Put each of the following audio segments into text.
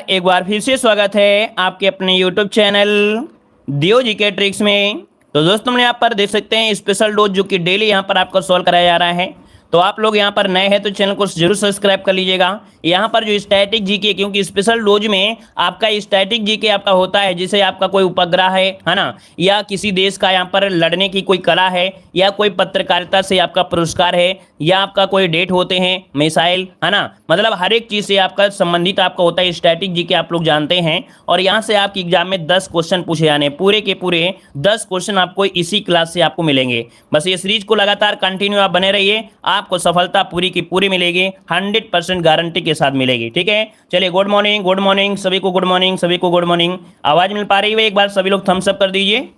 एक बार फिर से स्वागत है आपके अपने YouTube चैनल दियो जी के ट्रिक्स में। तो दोस्तों हमने यहाँ पर देख सकते हैं स्पेशल डोज जो कि डेली यहाँ पर आपको सॉल्व कराया जा रहा है। तो आप लोग यहाँ पर नए हैं तो चैनल को जरूर सब्सक्राइब कर लीजिएगा। यहाँ पर जो स्टैटिक जीके, क्योंकि स्पेशल डोज में आपका स्टैटिक जीके आपका होता है, जैसे आपका कोई उपग्रह है ना, या किसी देश का यहाँ पर लड़ने की कोई कला है, या कोई पत्रकारिता से आपका पुरस्कार है, या आपका कोई डेट होते हैं, मिसाइल है ना, मतलब हर एक चीज से आपका संबंधित आपका होता है स्टैटिक जीके, आप लोग जानते हैं। और यहाँ से आपके एग्जाम में 10 क्वेश्चन पूछे जाने, पूरे के पूरे 10 क्वेश्चन आपको इसी क्लास से आपको मिलेंगे। बस ये सीरीज को लगातार कंटिन्यू आप बने रहिए, आपको सफलता पूरी की पूरी मिलेगी, 100% गारंटी के साथ मिलेगी। ठीक है, चलिए गुड मॉर्निंग सभी को, गुड मॉर्निंग सभी को, गुड मॉर्निंग। आवाज मिल पा रही है? एक बार सभी लोग थम्स अप कर दीजिए।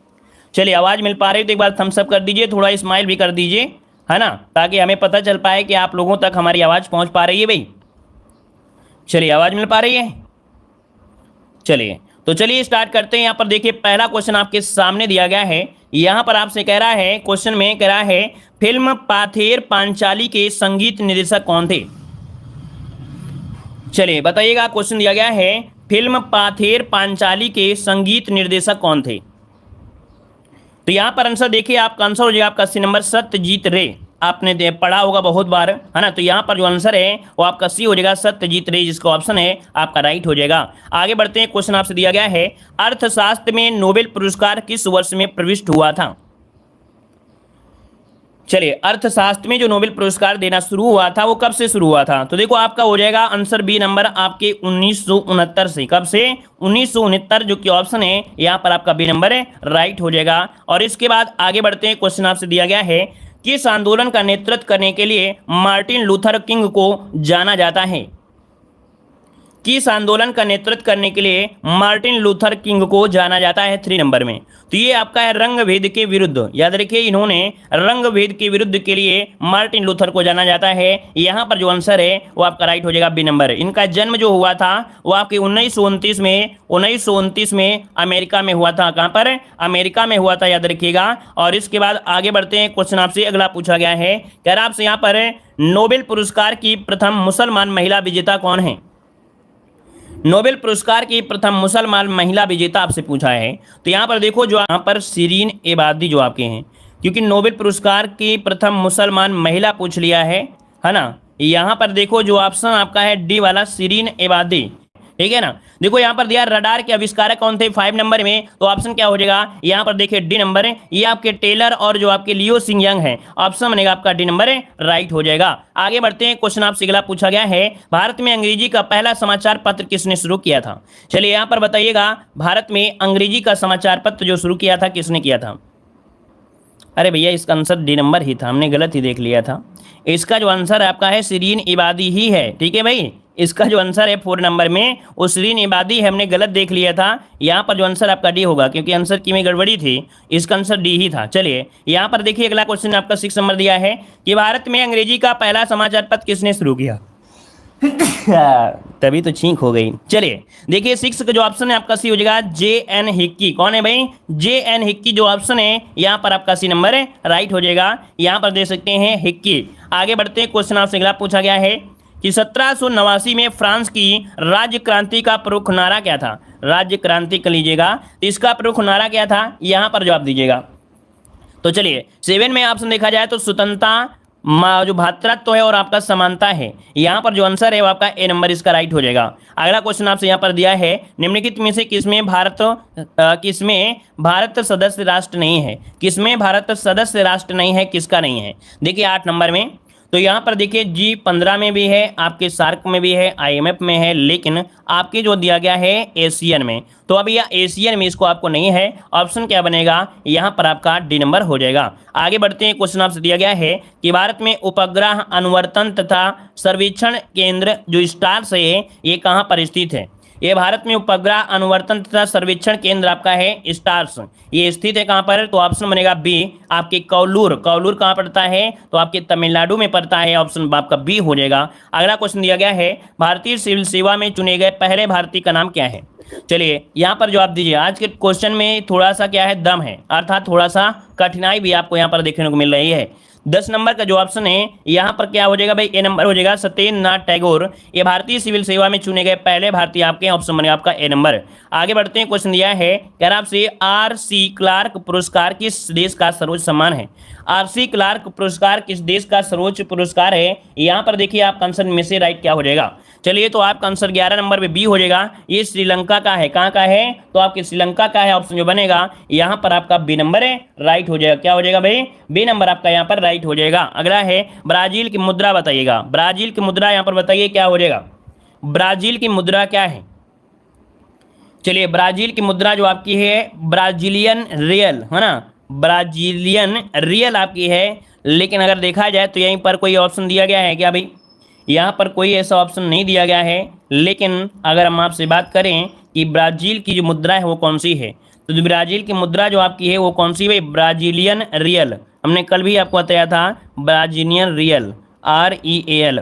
चलिए आवाज मिल पा रही है तो एक बार थम्स अप कर दीजिए, थोड़ा स्माइल भी कर दीजिए, है ना, ताकि हमें पता चल पाए कि आप लोगों तक हमारी आवाज पहुंच पा रही है भाई। चलिए आवाज मिल पा रही है? चलिए तो चलिए स्टार्ट करते हैं। यहाँ पर देखिए पहला क्वेश्चन आपके सामने दिया गया है। यहाँ पर आपसे कह रहा है, क्वेश्चन में कह रहा है फिल्म पाथेर पांचाली के संगीत निर्देशक कौन थे? चलिए बताइएगा, क्वेश्चन दिया गया है फिल्म पाथेर पांचाली के संगीत निर्देशक कौन थे? तो यहाँ पर आंसर देखिए, आपका आंसर हो जाएगा आपका सी नंबर सत्यजीत रे। आपने पढ़ा होगा बहुत बार, है ना। तो यहाँ पर जो आंसर है वो आपका सी हो जाएगा सत्यजीत रे, जिसका ऑप्शन है आपका राइट हो जाएगा। आगे बढ़ते हैं, क्वेश्चन आपसे दिया गया है अर्थशास्त्र में नोबेल पुरस्कार किस वर्ष में प्रविष्ट हुआ था? चलिए अर्थशास्त्र में जो नोबेल पुरस्कार देना शुरू हुआ था वो कब से शुरू हुआ था? तो देखो आपका हो जाएगा आंसर बी नंबर आपके 1969 से। कब से? 1969, जो कि ऑप्शन है यहाँ पर आपका बी नंबर है, राइट हो जाएगा। और इसके बाद आगे बढ़ते हैं, क्वेश्चन आपसे दिया गया है किस आंदोलन का नेतृत्व करने के लिए मार्टिन लूथर किंग को जाना जाता है? किस आंदोलन का नेतृत्व करने के लिए मार्टिन लूथर किंग को जाना जाता है? 3 नंबर में। तो ये आपका है रंग भेद के विरुद्ध। याद रखिए, इन्होंने रंग भेद के विरुद्ध के लिए मार्टिन लूथर को जाना जाता है। यहाँ पर जो आंसर है वो आपका राइट हो जाएगा बी नंबर। इनका जन्म जो हुआ था वो आपके 1929 में अमेरिका में हुआ था। कहाँ पर? अमेरिका में हुआ था, याद रखिएगा। और इसके बाद आगे बढ़ते हैं, क्वेश्चन आपसे अगला पूछा गया है, कह रहा आपसे यहाँ पर नोबेल पुरस्कार की प्रथम मुसलमान महिला विजेता कौन है? नोबेल पुरस्कार की प्रथम मुसलमान महिला विजेता आपसे पूछा है। तो यहाँ पर देखो, जो यहाँ पर शिरीन एबादी जो आपके हैं, क्योंकि नोबेल पुरस्कार की प्रथम मुसलमान महिला पूछ लिया है ना। यहाँ पर देखो जो ऑप्शन आपका है डी वाला, शिरीन एबादी, ठीक है ना। देखो यहाँ पर दिया रडार के आविष्कारक कौन थे 5 नंबर में, तो ऑप्शन क्या हो जाएगा? यहाँ पर देखिए डी नंबर है, ये आपके टेलर और जो आपके लियो सिंह यंग है, ऑप्शन बनेगा आपका डी नंबर है, राइट हो जाएगा। आगे बढ़ते हैं, क्वेश्चन आपसे अगला पूछा गया है भारत में अंग्रेजी का पहला समाचार पत्र किसने शुरू किया था? चलिए यहाँ पर बताइएगा, भारत में अंग्रेजी का समाचार पत्र जो शुरू किया था किसने किया था? अरे भैया इसका आंसर डी नंबर ही था, हमने गलत ही देख लिया था। इसका जो आंसर आपका है शिरीन इबादी ही है, ठीक है भाई। इसका जो आंसर है 4 नंबर में वो शिरीन इबादी है, हमने गलत देख लिया था। यहाँ पर जो आंसर आपका डी होगा, क्योंकि आंसर की में गड़बड़ी थी, इसका आंसर डी ही था। चलिए यहाँ पर देखिए अगला क्वेश्चन आपका 6 नंबर दिया है कि भारत में अंग्रेजी का पहला समाचार पत्र किसने शुरू किया? तभी तो छींक हो गई। चलिए देखिए 6 का जो ऑप्शन है आपका सी हो जाएगा जे.एन. हिक्की। कौन है भाई? जे.एन. हिक्की जो ऑप्शन है यहाँ पर आपका सी नंबर है, राइट हो जाएगा। यहाँ पर दे सकते हैं हिक्की। आगे बढ़ते हैं, क्वेश्चन आपसे अगला पूछा गया है कि 1789 में फ्रांस की राज्य क्रांति का प्रमुख नारा क्या था? राज्य क्रांति कर लीजिएगा, तो इसका प्रमुख नारा क्या था? यहाँ पर जवाब दीजिएगा। तो चलिए 7 में ऑप्शन देखा जाए तो स्वतंत्रता, जो भ्रातृत्व है और आपका समानता है। यहाँ पर जो आंसर है वो आपका ए नंबर इसका राइट हो जाएगा। अगला क्वेश्चन आपसे यहाँ पर दिया है निम्नलिखित में से किसमें भारत सदस्य राष्ट्र नहीं है? किसमें भारत सदस्य राष्ट्र नहीं है, किसका नहीं है? देखिए 8 नंबर में। तो यहाँ पर देखिए G15 में भी है, आपके सार्क में भी है, IMF में है, लेकिन आपके जो दिया गया है एशियन में। तो अब यह एशियन में इसको आपको नहीं है, ऑप्शन क्या बनेगा? यहाँ पर आपका डी नंबर हो जाएगा। आगे बढ़ते हैं, क्वेश्चन आपसे दिया गया है कि भारत में उपग्रह अनुवर्तन तथा सर्वेक्षण केंद्र जो स्टार्स है ये कहाँ पर स्थित है? ये भारत में उपग्रह अनुवर्तन तथा सर्वेक्षण केंद्र आपका है स्टार्स, ये स्थित है कहाँ पर? तो ऑप्शन बनेगा बी आपके कौलूर। कौलूर कहाँ पड़ता है? तो आपके तमिलनाडु में पड़ता है, ऑप्शन आपका बी हो जाएगा। अगला क्वेश्चन दिया गया है भारतीय सिविल सेवा में चुने गए पहले भारतीय का नाम क्या है? चलिए यहाँ पर जवाब दीजिए। आज के क्वेश्चन में थोड़ा सा क्या है, दम है, अर्थात थोड़ा सा कठिनाई भी आपको यहाँ पर देखने को मिल रही है। 10 नंबर का जो ऑप्शन है यहाँ पर क्या हो जाएगा भाई, ए नंबर हो जाएगा सत्येंद्र नाथ टैगोर। ये भारतीय सिविल सेवा में चुने गए पहले भारतीय आपके, ऑप्शन बनेगा आपका ए नंबर। आगे बढ़ते हैं, क्वेश्चन दिया है कह रहा आपसे आर.सी. क्लार्क पुरस्कार किस देश का सर्वोच्च सम्मान है। आर.सी. क्लार्क पुरस्कार किस देश का सर्वोच्च पुरस्कार है, यहाँ पर देखिए आपका आंसर में से राइट क्या हो जाएगा। चलिए तो आपका आंसर 11 नंबर पे बी हो जाएगा। ये श्रीलंका का है, कहाँ का है, तो आपके श्रीलंका का है, ऑप्शन जो बनेगा यहाँ पर आपका बी नंबर है, राइट हो जाएगा। क्या हो जाएगा भाई, बी नंबर आपका यहाँ पर राइट हो जाएगा। अगला है ब्राजील की मुद्रा बताइएगा। ब्राजील की मुद्रा यहाँ पर बताइए क्या हो जाएगा, ब्राजील की मुद्रा क्या है। चलिए ब्राजील की मुद्रा जो आपकी है ब्राजीलियन रियल है ना, ब्राजीलियन रियल आपकी है। लेकिन अगर देखा जाए तो यहीं पर कोई ऑप्शन दिया गया है क्या भाई, यहाँ पर कोई ऐसा ऑप्शन नहीं दिया गया है। लेकिन अगर हम आपसे बात करें कि ब्राज़ील की जो मुद्रा है वो कौन सी है, तो जो ब्राज़ील की मुद्रा जो आपकी है वो कौन सी है, ब्राजीलियन रियल। हमने कल भी आपको बताया था ब्राजीलियन रियल, REAL,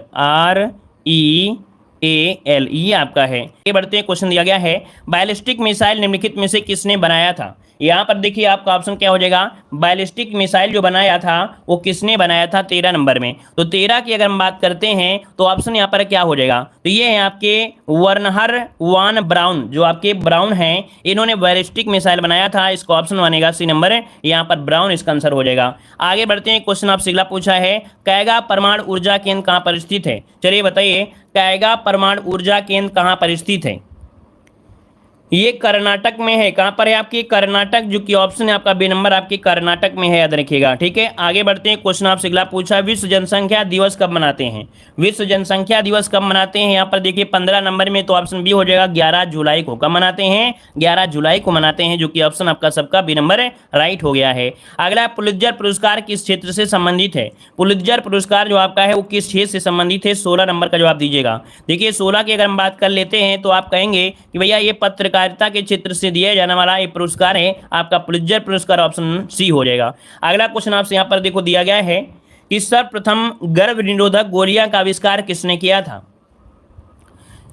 REAL ये आपका है। ये बढ़ते हैं, क्वेश्चन दिया गया है बैलिस्टिक मिसाइल निम्नलिखित में से किसने बनाया था। यहाँ पर देखिए आपका ऑप्शन क्या हो जाएगा, बैलिस्टिक मिसाइल जो बनाया था वो किसने बनाया था 13 नंबर में। तो 13 की अगर हम बात करते हैं तो ऑप्शन यहाँ पर क्या हो जाएगा, तो ये है आपके वर्नहर वान ब्राउन, जो आपके ब्राउन हैं, इन्होंने बैलिस्टिक मिसाइल बनाया था। इसका ऑप्शन बनेगा सी नंबर, यहाँ पर ब्राउन इसका आंसर हो जाएगा। आगे बढ़ते हैं, क्वेश्चन आपसे अगला पूछा है कैगा परमाणु ऊर्जा केंद्र कहाँ पर स्थित है। चलिए बताइए कैगा परमाणु ऊर्जा केंद्र कहाँ पर स्थित है। ये कर्नाटक में है, कहाँ पर है आपकी, कर्नाटक, जो कि ऑप्शन है आपका बी नंबर आपकी कर्नाटक में है, याद रखिएगा। ठीक है, आगे बढ़ते हैं, क्वेश्चन आपसे अगला पूछा विश्व जनसंख्या दिवस कब मनाते हैं। विश्व जनसंख्या दिवस कब मनाते हैं, यहाँ पर देखिए 15 नंबर में, तो ऑप्शन बी हो जाएगा 11 जुलाई को। कब मनाते हैं, 11 जुलाई को मनाते हैं, जो कि ऑप्शन आपका सबका बी नंबर राइट हो गया है। अगला पुलित्जर पुरस्कार किस क्षेत्र से संबंधित है। पुलित्जर पुरस्कार जो आपका है वो किस क्षेत्र से संबंधित है, 16 नंबर का जवाब दीजिएगा। देखिए 16 की अगर हम बात कर लेते हैं तो आप कहेंगे कि भैया ये पत्रकारिता के क्षेत्र से दिया जाने वाला ये पुरस्कार है आपका पुलित्जर पुरस्कार, ऑप्शन सी हो जाएगा। अगला क्वेश्चन आपसे यहाँ पर देखो दिया गया है कि सर्वप्रथम गर्भ निरोधक गोलियां का आविष्कार किसने किया था।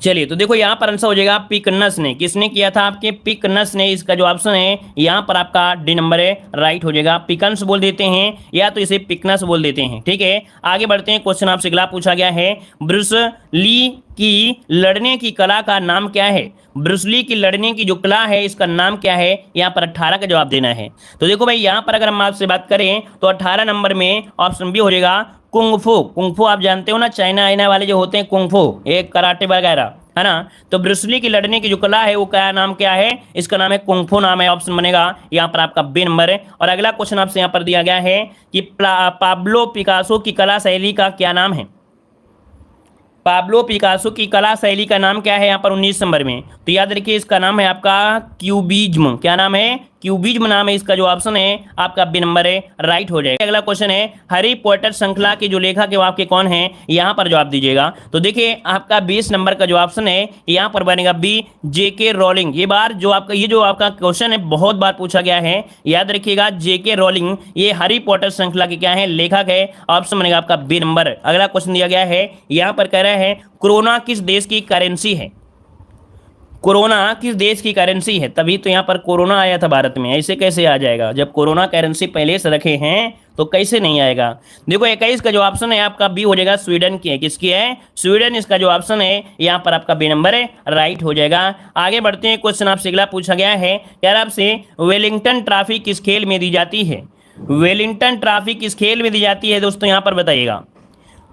चलिए तो देखो यहाँ पर आंसर हो जाएगा पिकनस ने। किसने किया था, आपके पिकनस ने। इसका जो ऑप्शन है यहाँ पर आपका डी नंबर है, राइट हो जाएगा। पिकन्स बोल देते हैं या तो इसे पिकनस बोल देते हैं। ठीक है, आगे बढ़ते हैं, क्वेश्चन आपसे अगला पूछा गया है ब्रूस ली की लड़ने की कला का नाम क्या है। ब्रूस ली की लड़ने की जो कला है इसका नाम क्या है, यहाँ पर 18 का जवाब देना है। तो देखो भाई यहाँ पर अगर हम आपसे बात करें तो 18 नंबर में ऑप्शन बी हो जाएगा कुंग-फू। कुंग-फू आप जानते हो ना, चाइना आइना वाले जो होते हैं कुंग-फू, एक कराटे वगैरह है ना। तो ब्रूस ली की लड़ने की जो कला है वो क्या नाम क्या है, इसका नाम है कुंग-फू नाम है, ऑप्शन बनेगा यहाँ पर आपका बी नंबर है। और अगला क्वेश्चन आपसे यहाँ पर दिया गया है कि पाब्लो पिकासो की कला शैली का क्या नाम है। पाब्लो पिकासो की कला शैली का नाम क्या है, यहाँ पर 19 नंबर में। तो याद रखिए इसका नाम है आपका क्यूबिज्म। क्या नाम है, क्यूबिज्म नाम है इसका। जो ऑप्शन है आपका बी नंबर है, राइट हो जाएगा। अगला क्वेश्चन है हैरी पॉटर श्रृंखला के जो लेखक है वो आपके कौन है, यहाँ पर जवाब दीजिएगा। तो देखिए आपका 20 नंबर का जो ऑप्शन है यहाँ पर बनेगा बी, JK रॉलिंग। ये जो आपका क्वेश्चन है बहुत बार पूछा गया है, याद रखिएगा JK रॉलिंग ये हैरी पॉटर श्रृंखला के क्या है, लेखक है, ऑप्शन बनेगा आपका बी नंबर। अगला क्वेश्चन दिया गया है यहाँ पर कह रहा है कोरोना किस देश की करेंसी है। कोरोना किस देश की करेंसी है, तभी तो यहाँ पर कोरोना आया था भारत में, ऐसे कैसे आ जाएगा जब कोरोना करेंसी पहले से रखे हैं तो कैसे नहीं आएगा। देखो 21 का जो ऑप्शन है आपका बी हो जाएगा, स्वीडन की है। किसकी है, स्वीडन। इसका जो ऑप्शन है यहाँ पर आपका बी नंबर है, राइट हो जाएगा। आगे बढ़ते हैं, क्वेश्चन आपसे अगला पूछा गया है यार आपसे वेलिंगटन ट्रॉफी किस खेल में दी जाती है। वेलिंगटन ट्रॉफी किस खेल में दी जाती है दोस्तों, यहाँ पर बताइएगा।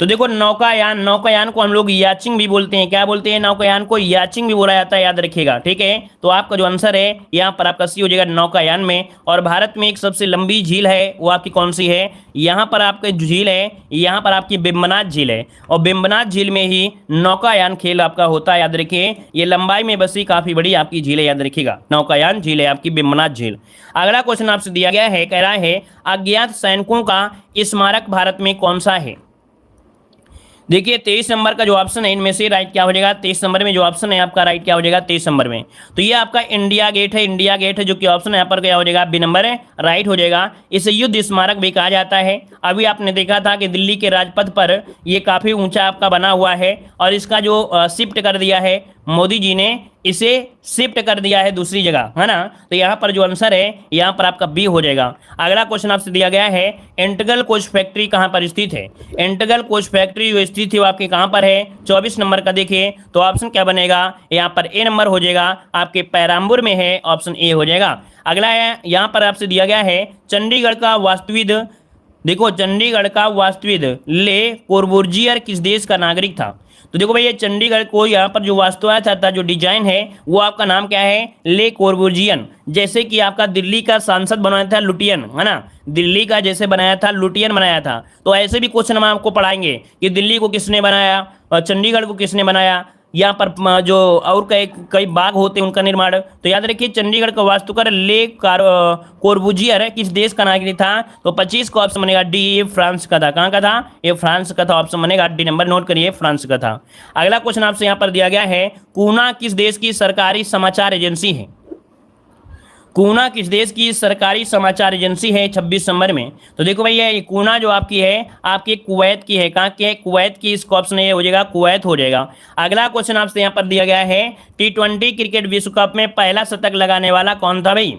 तो देखो नौकायान, नौकायान को हम लोग याचिंग भी बोलते हैं। क्या बोलते हैं, नौकायान को याचिंग भी बोला जाता है, याद रखिएगा। ठीक है, तो आपका जो आंसर है यहाँ पर आपका सी हो जाएगा, नौकायान में। और भारत में एक सबसे लंबी झील है वो आपकी कौन सी है, यहाँ पर आपकी झील है, यहाँ पर आपकी बेम्बनाथ झील है। और बेम्बनाथ झील में ही नौकायान खेल आपका होता है, याद रखिए। ये लंबाई में बसी काफी बड़ी आपकी झील है, याद रखिएगा। नौकायान झील है आपकी बेम्बनाथ झील। अगला क्वेश्चन आपसे दिया गया है, कह रहा है अज्ञात सैनिकों का स्मारक भारत में कौन सा है। देखिए 23 नंबर का जो ऑप्शन है इनमें से राइट क्या हो जाएगा, 23 नंबर में जो ऑप्शन है आपका राइट क्या हो जाएगा 23 नंबर में। तो ये आपका इंडिया गेट है, इंडिया गेट है, जो कि ऑप्शन यहाँ पर क्या हो जाएगा, बी नंबर है, राइट हो जाएगा। इसे युद्ध स्मारक भी कहा जाता है। अभी आपने देखा था कि दिल्ली के राजपथ पर ये काफ़ी ऊंचा आपका बना हुआ है और इसका जो शिफ्ट कर दिया है मोदी जी ने इसे शिफ्ट कर दिया है दूसरी जगह, है ना। तो यहाँ पर जो आंसर है यहाँ पर आपका बी हो जाएगा। अगला क्वेश्चन आपसे दिया गया है, इंटीग्रल कोच फैक्ट्री कहाँ पर स्थित है। इंटीग्रल कोच फैक्ट्री जो स्थित है वो आपके कहाँ पर है, 24 नंबर का देखिए तो ऑप्शन क्या बनेगा, यहाँ पर ए नंबर हो जाएगा, आपके पेराम्बूर में है, ऑप्शन ए हो जाएगा। अगला है यहाँ पर आपसे दिया गया है, चंडीगढ़ का वास्तुविद, देखो चंडीगढ़ का वास्तुविद ले कोर्बुजियर किस देश का नागरिक था। तो देखो भैया चंडीगढ़ को यहाँ पर जो वास्तुआया था जो डिजाइन है वो आपका नाम क्या है, ले कोर्बुजियन। जैसे कि आपका दिल्ली का सांसद बनाया था लुटियन, है ना, दिल्ली का जैसे बनाया था लुटियन बनाया था। तो ऐसे भी क्वेश्चन हम आपको पढ़ाएंगे कि दिल्ली को किसने बनाया और चंडीगढ़ को किसने बनाया, यहाँ पर जो और कई बाग होते हैं उनका निर्माण। तो याद रखिए चंडीगढ़ का वास्तुकार ले कोर्बुजियर है, किस देश का नागरिक था। तो 25 का ऑप्शन बनेगा डी, ये फ्रांस का था। कहाँ का था, ये फ्रांस का था, ऑप्शन बनेगा डी नंबर, नोट करिए फ्रांस का था। अगला क्वेश्चन आपसे यहाँ पर दिया गया है, कूना किस देश की सरकारी समाचार एजेंसी है। कूना किस देश की सरकारी समाचार एजेंसी है 26 नंबर में। तो देखो भैया ये कूना जो आपकी है आपके कुवैत की है। कहाँ की है, कुवैत की। इसका ऑप्शन ये हो जाएगा कुवैत हो जाएगा। अगला क्वेश्चन आपसे यहाँ पर दिया गया है, T20 क्रिकेट विश्व कप में पहला शतक लगाने वाला कौन था भाई।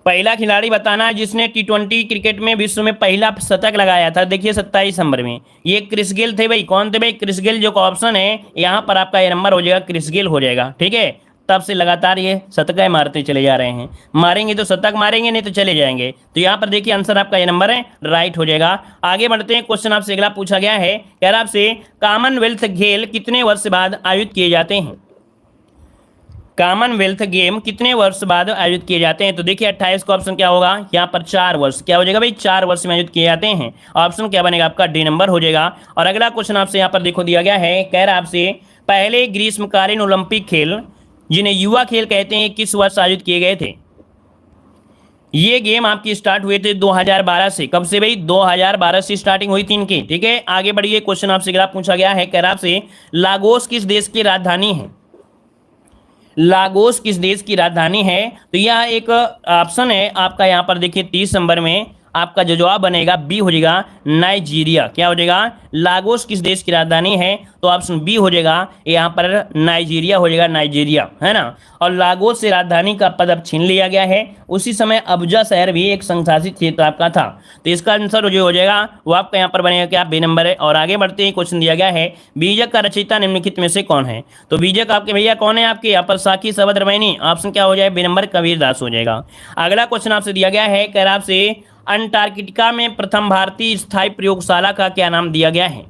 पहला खिलाड़ी बताना है जिसने T20 क्रिकेट में विश्व में पहला शतक लगाया था। देखिए 27 नंबर में ये क्रिस गेल थे भाई। कौन थे भाई, क्रिस गेल। जो ऑप्शन है यहाँ पर आपका ये नंबर हो जाएगा, क्रिस गेल हो जाएगा। ठीक है, तब से लगातार ये शतकें मारते चले जा रहे हैं। मारेंगे तो शतक मारेंगे, नहीं तो चले जाएंगे। तो यहाँ पर देखिए आंसर आपका ये नंबर है, राइट हो जाएगा। आगे बढ़ते हैं, क्वेश्चन आपसे अगला पूछा गया है, कह रहा आपसे कॉमनवेल्थ खेल कितने वर्ष बाद आयोजित किए जाते हैं। कॉमनवेल्थ गेम कितने वर्ष बाद आयोजित किए जाते हैं। तो देखिए 28 का ऑप्शन क्या होगा, यहाँ पर 4 वर्ष। क्या हो जाएगा भाई, 4 वर्ष में आयोजित किए जाते हैं। ऑप्शन क्या बनेगा आपका, डी नंबर हो जाएगा। और अगला क्वेश्चन आपसे यहाँ पर देखो दिया गया है, कह रहा आपसे पहले ग्रीष्मकालीन ओलंपिक खेल जिन्हें युवा खेल कहते हैं किस वर्ष आयोजित किए गए थे। ये गेम आपकी स्टार्ट हुए थे 2012 से। कब से भाई, 2012 से स्टार्टिंग हुई थी इनकी। ठीक है, आगे बढ़िए, क्वेश्चन आपसे अगला पूछा गया है, कह रहा आपसे लागोस किस देश की राजधानी है। लागोस किस देश की राजधानी है। तो यह एक ऑप्शन है आपका, यहाँ पर देखिए 30 नंबर में आपका जो जवाब बनेगा बी हो जाएगा, नाइजीरिया। क्या हो जाएगा, लागोस किस देश की राजधानी है। तो ऑप्शन बी हो जाएगा, यहाँ पर नाइजीरिया हो जाएगा, नाइजीरिया, है ना। और लागोस से राजधानी का पद अब छीन लिया गया है। उसी समय अबुजा शहर भी एक संशासित क्षेत्र आपका था। तो इसका आंसर जो हो जाएगा वो आपका यहाँ पर बनेगा क्या, बी नंबर है। और आगे बढ़ते हैं, क्वेश्चन दिया गया है, बीजक का रचयिता निम्नलिखित में से कौन है। तो बीजक आपके भैया कौन है आपके, यहाँ पर साकी सवद रमैनी। ऑप्शन क्या हो जाए, बी नंबर कबीर दास हो जाएगा। अगला क्वेश्चन आपसे दिया गया है, कह रहा आपसे अंटार्कटिका में प्रथम भारतीय स्थायी प्रयोगशाला का क्या नाम दिया गया है।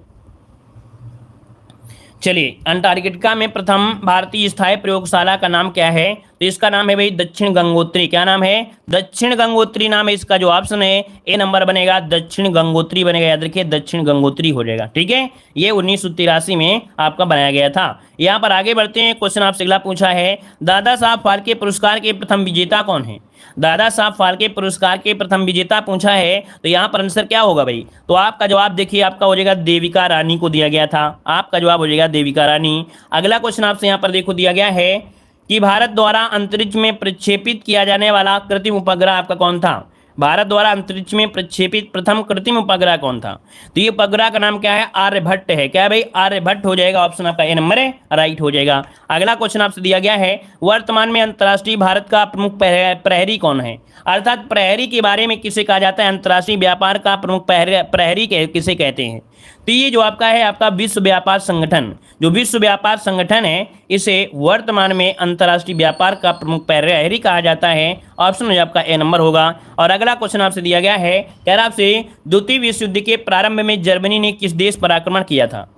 चलिए, अंटार्कटिका में प्रथम भारतीय स्थायी प्रयोगशाला का नाम क्या है। तो इसका नाम है भाई दक्षिण गंगोत्री। क्या नाम है, दक्षिण गंगोत्री नाम है इसका। जो ऑप्शन है ए नंबर बनेगा, दक्षिण गंगोत्री बनेगा। याद रखिए दक्षिण गंगोत्री हो जाएगा। ठीक है, ये 1983 में आपका बनाया गया था। यहाँ पर आगे बढ़ते हैं, क्वेश्चन आपसे अगला पूछा है, दादा साहब फाल्के पुरस्कार के प्रथम विजेता कौन है। दादा साहब फाल्के पुरस्कार के प्रथम विजेता पूछा है। तो यहाँ पर आंसर क्या होगा भाई, तो आपका जवाब देखिए आपका हो जाएगा देविका रानी को दिया गया था। आपका जवाब हो जाएगा देविका रानी। अगला क्वेश्चन आपसे यहाँ पर देखो दिया गया है कि भारत द्वारा अंतरिक्ष में प्रक्षेपित किया जाने वाला कृत्रिम उपग्रह आपका कौन था। भारत द्वारा अंतरिक्ष में प्रक्षेपित प्रथम कृत्रिम उपग्रह कौन था। तो ये उपग्रह का नाम क्या है, आर्यभट्ट है। क्या है भाई, आर्यभट्ट हो जाएगा। ऑप्शन आपका ए नंबर है, राइट हो जाएगा। अगला क्वेश्चन आपसे दिया गया है, वर्तमान में अंतर्राष्ट्रीय भारत का प्रमुख प्रहरी कौन है। अर्थात प्रहरी के बारे में किसे कहा जाता है, अंतर्राष्ट्रीय व्यापार का प्रमुख प्रहरी किसे कहते हैं। तो ये जो आपका है आपका विश्व व्यापार संगठन, जो विश्व व्यापार संगठन है इसे वर्तमान में अंतर्राष्ट्रीय व्यापार का प्रमुख प्रहरी कहा जाता है। ऑप्शन आपका ए नंबर होगा। और अगला क्वेश्चन आपसे दिया गया है, कह रहा आपसे द्वितीय विश्व युद्ध के प्रारंभ में जर्मनी ने किस देश पर आक्रमण किया था।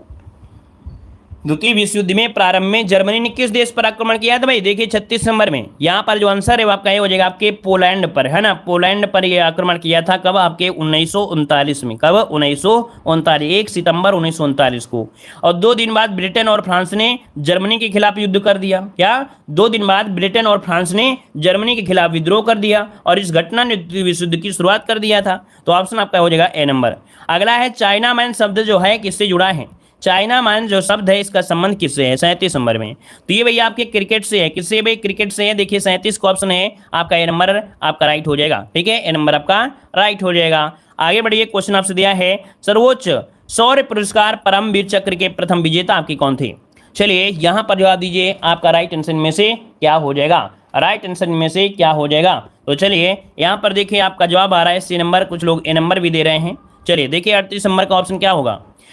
द्वितीय विश्व युद्ध में प्रारंभ में जर्मनी ने किस देश पर आक्रमण किया था भाई। देखिए 36 नंबर में यहाँ पर जो आंसर है वो आपका ये हो जाएगा आपके पोलैंड पर, है ना। पोलैंड पर ये आक्रमण किया था कब, आपके 1939 में। कब, 1939, 1 सितंबर 1939 को। और 2 दिन बाद ब्रिटेन और फ्रांस ने जर्मनी के खिलाफ युद्ध कर दिया। क्या, 2 दिन बाद ब्रिटेन और फ्रांस ने जर्मनी के खिलाफ विद्रोह कर दिया और इस घटना ने द्वितीय विश्व युद्ध की शुरुआत कर दिया था। तो ऑप्शन आपका हो जाएगा ए नंबर। अगला है चाइना मैन शब्द जो है किससे जुड़ा है। चाइना मैन जो शब्द है इसका संबंध किससे है, 37 नंबर में। तो ये भैया आपके क्रिकेट से है। किससे भाई, क्रिकेट से है। देखिए 37 का ऑप्शन है आपका ए नंबर आपका राइट हो जाएगा। ठीक है, ए नंबर आपका राइट हो जाएगा। आगे बढ़िए, क्वेश्चन आपसे दिया है, सर्वोच्च शौर्य पुरस्कार परमवीर चक्र के प्रथम विजेता आपके कौन थे। चलिए यहाँ पर जवाब दीजिए, आपका राइट आंसर में से क्या हो जाएगा, राइट आंसर में से क्या हो जाएगा। तो चलिए यहाँ पर देखिए आपका जवाब आ रहा है सी नंबर, कुछ लोग ए नंबर भी दे रहे हैं। चलिए देखिए 38 नंबर का ऑप्शन क्या होगा।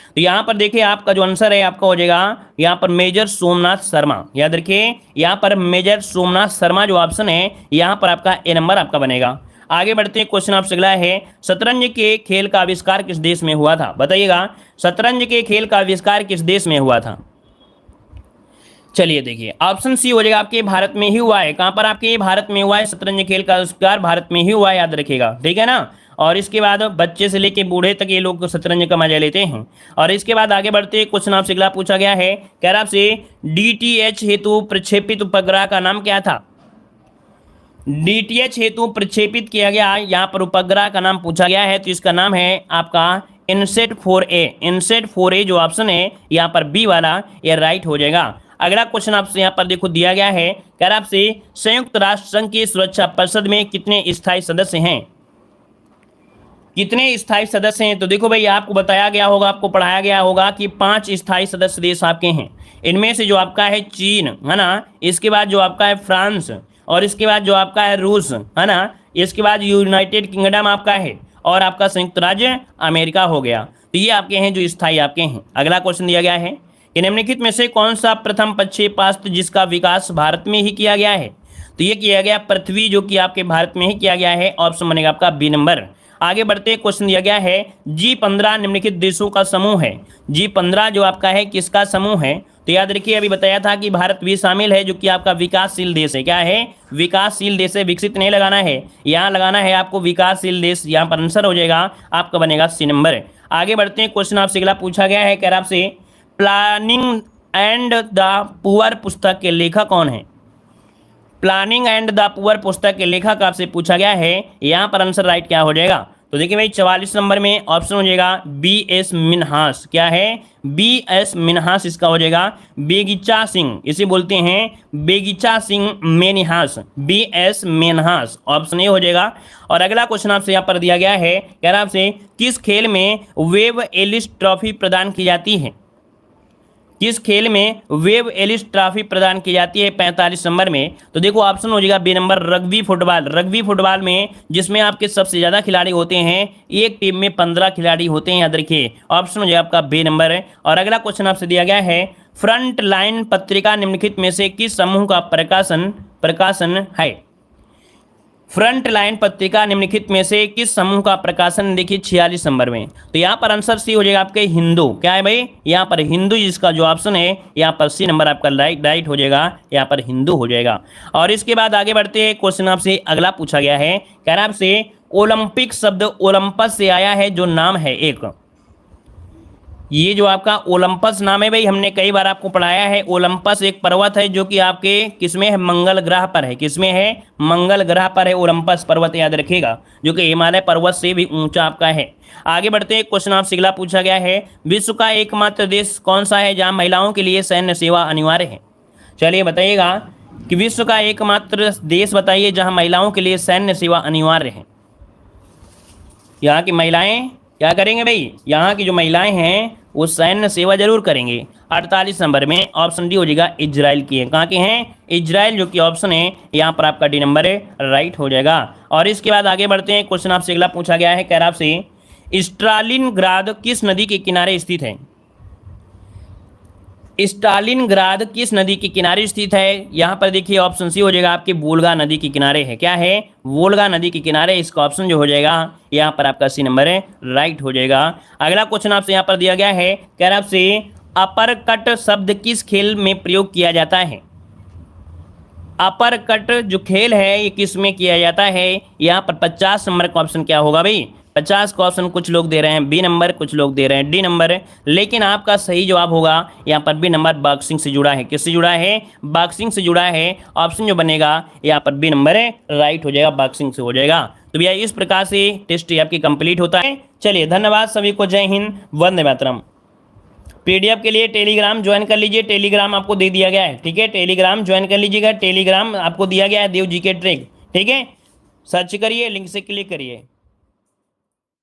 तो यहाँ पर देखिए आपका जो आंसर है आपका हो जाएगा यहाँ पर मेजर सोमनाथ शर्मा। याद रखिए यहाँ पर मेजर सोमनाथ शर्मा जो ऑप्शन है यहाँ पर आपका ए नंबर आपका बनेगा। आगे बढ़ते हैं, क्वेश्चन आपसे अगला है, शतरंज के खेल का आविष्कार किस देश में हुआ था, बताइएगा शतरंज के खेल का आविष्कार किस देश में हुआ था। चलिए देखिए ऑप्शन सी हो जाएगा आपके भारत में ही हुआ है। कहां पर आपके भारत में हुआ है, शतरंज खेल का आविष्कार भारत में ही हुआ है, याद रखिएगा, ठीक है ना। और इसके बाद बच्चे से लेके बूढ़े तक ये लोग शतरंज का मजा लेते हैं। और इसके बाद आगे बढ़ते क्वेश्चन आपसे अगला पूछा गया है, कह रहा आपसे DTH हेतु प्रक्षेपित उपग्रह का नाम क्या था। DTH हेतु प्रक्षेपित किया गया यहाँ पर उपग्रह का नाम पूछा गया है, तो इसका नाम है आपका इनसेट 4A। इनसेट 4A जो ऑप्शन है यहाँ पर बी वाला, ये राइट हो जाएगा। अगला क्वेश्चन आपसे यहाँ पर देखो दिया गया है, कह रहा आपसे संयुक्त राष्ट्र संघ की सुरक्षा परिषद में कितने स्थायी सदस्य हैं, कितने स्थायी सदस्य हैं। तो देखो भाई आपको बताया गया होगा, आपको पढ़ाया गया होगा कि 5 स्थायी सदस्य देश आपके हैं। इनमें से जो आपका है चीन, है ना, इसके बाद जो आपका है फ्रांस, और इसके बाद जो आपका है रूस, है ना, इसके बाद यूनाइटेड किंगडम आपका है, और आपका संयुक्त राज्य अमेरिका हो गया। तो ये आपके हैं जो स्थायी आपके हैं। अगला क्वेश्चन दिया गया है कि निम्नलिखित में से कौन सा प्रथम प्रक्षेपास्त्र जिसका विकास भारत में ही किया गया है। तो ये किया गया पृथ्वी, जो कि आपके भारत में ही किया गया है, ऑप्शन बनेगा आपका बी नंबर। आगे बढ़ते क्वेश्चन दिया गया है, G15 निम्नलिखित देशों का समूह है। G15 जो आपका है किसका समूह है। तो याद रखिए अभी बताया था कि भारत भी शामिल है, जो कि आपका विकासशील देश है। क्या है, विकासशील देश है, विकसित नहीं लगाना है, यहाँ लगाना है आपको विकासशील देश। यहाँ पर आंसर हो जाएगा आपका बनेगा सी नंबर। आगे बढ़ते हैं, क्वेश्चन आपसे अगला पूछा गया है, कह रहा आपसे प्लानिंग एंड द पुअर पुस्तक के लेखक कौन है। प्लानिंग एंड द पुअर पुस्तक के लेखक आपसे पूछा गया है, यहाँ पर आंसर राइट क्या हो जाएगा। तो देखिए भाई 44 नंबर में ऑप्शन हो जाएगा BS मिन्हास। क्या है, BS मिन्हास इसका हो जाएगा। बेगीचा सिंह, इसे बोलते हैं Begicha Singh Minhas, BS Minhas, option A हो जाएगा। और अगला क्वेश्चन आपसे यहाँ पर दिया गया है, कह रहा आपसे किस खेल में वेब एलिस ट्रॉफी प्रदान की जाती है। किस खेल में वेब एलिस ट्रॉफी प्रदान की जाती है 45 नंबर में। तो देखो ऑप्शन हो जाएगा B number rugby football. Rugby football में जिसमें आपके सबसे ज़्यादा खिलाड़ी होते हैं, एक टीम में 15 खिलाड़ी होते हैं, याद रखिए, ऑप्शन हो जाएगा आपका बी नंबर है। और अगला क्वेश्चन आपसे दिया गया है, फ्रंट लाइन पत्रिका निम्नलिखित में से किस समूह का प्रकाशन है। फ्रंट लाइन पत्रिका निम्नलिखित में से किस समूह का प्रकाशन, देखिए 46 नंबर में। तो यहाँ पर आंसर सी हो जाएगा आपके हिंदू। क्या है भाई, यहाँ पर हिंदू जिसका जो ऑप्शन है यहाँ पर सी नंबर आपका राइट हो जाएगा, यहाँ पर हिंदू हो जाएगा। और इसके बाद आगे बढ़ते हैं, क्वेश्चन आपसे अगला पूछा गया है, कह रहा आपसे ओलंपिक शब्द ओलंपस से आया है, जो नाम है एक, ये जो आपका ओलंपस नाम है भाई, हमने कई बार आपको पढ़ाया है। ओलंपस एक पर्वत है जो कि आपके किसमें है, मंगल ग्रह पर है। किसमें है, मंगल ग्रह पर है ओलंपस पर्वत, याद रखिएगा, जो कि हिमालय पर्वत से भी ऊंचा आपका है। आगे बढ़ते हैं, क्वेश्चन आपसे अगला पूछा गया है, विश्व का एकमात्र देश कौन सा है जहाँ महिलाओं के लिए सैन्य सेवा अनिवार्य है। चलिए बताइएगा कि विश्व का एकमात्र देश बताइए जहाँ महिलाओं के लिए सैन्य सेवा अनिवार्य है। यहाँ की महिलाएं क्या करेंगे भाई, यहाँ की जो महिलाएं हैं वो सैन्य सेवा जरूर करेंगे। 48 नंबर में ऑप्शन डी हो जाएगा इजराइल की है। कहाँ के हैं, इजराइल, जो कि ऑप्शन है यहाँ पर आपका डी नंबर है, राइट हो जाएगा। और इसके बाद आगे बढ़ते हैं, क्वेश्चन आपसे अगला पूछा गया है, कह रहा आपसे स्टालिनग्राद किस नदी के किनारे स्थित है। स्टालिनग्राद किस नदी के किनारे स्थित है। यहाँ पर देखिए ऑप्शन सी हो जाएगा आपके वोल्गा नदी के किनारे है। क्या है, वोल्गा नदी के किनारे, इसका ऑप्शन जो हो जाएगा यहाँ पर आपका सी नंबर है, राइट हो जाएगा। अगला क्वेश्चन आपसे यहाँ पर दिया गया है, कह रहा आपसे अपर कट शब्द किस खेल में प्रयोग किया जाता है। अपर कट जो खेल है ये किस में किया जाता है। यहाँ पर 50 नंबर का ऑप्शन क्या होगा भाई, 50 का ऑप्शन कुछ लोग दे रहे हैं बी नंबर, कुछ लोग दे रहे हैं डी नंबर, लेकिन आपका सही जवाब होगा यहाँ पर बी नंबर, बॉक्सिंग से जुड़ा है। किससे जुड़ा है, बॉक्सिंग से जुड़ा है। ऑप्शन जो बनेगा यहाँ पर बी नंबर है, राइट हो जाएगा, बॉक्सिंग से हो जाएगा। तो भैया इस प्रकार से टेस्ट आपकी कंप्लीट होता है। चलिए धन्यवाद सभी को, जय हिंद, वंदे मातरम। पीडीएफ के लिए टेलीग्राम ज्वाइन कर लीजिए, टेलीग्राम आपको दे दिया गया है, ठीक है, टेलीग्राम ज्वाइन कर लीजिएगा। टेलीग्राम आपको दिया गया है देव जी के ट्रिक, ठीक है, सर्च करिए, लिंक से क्लिक करिए।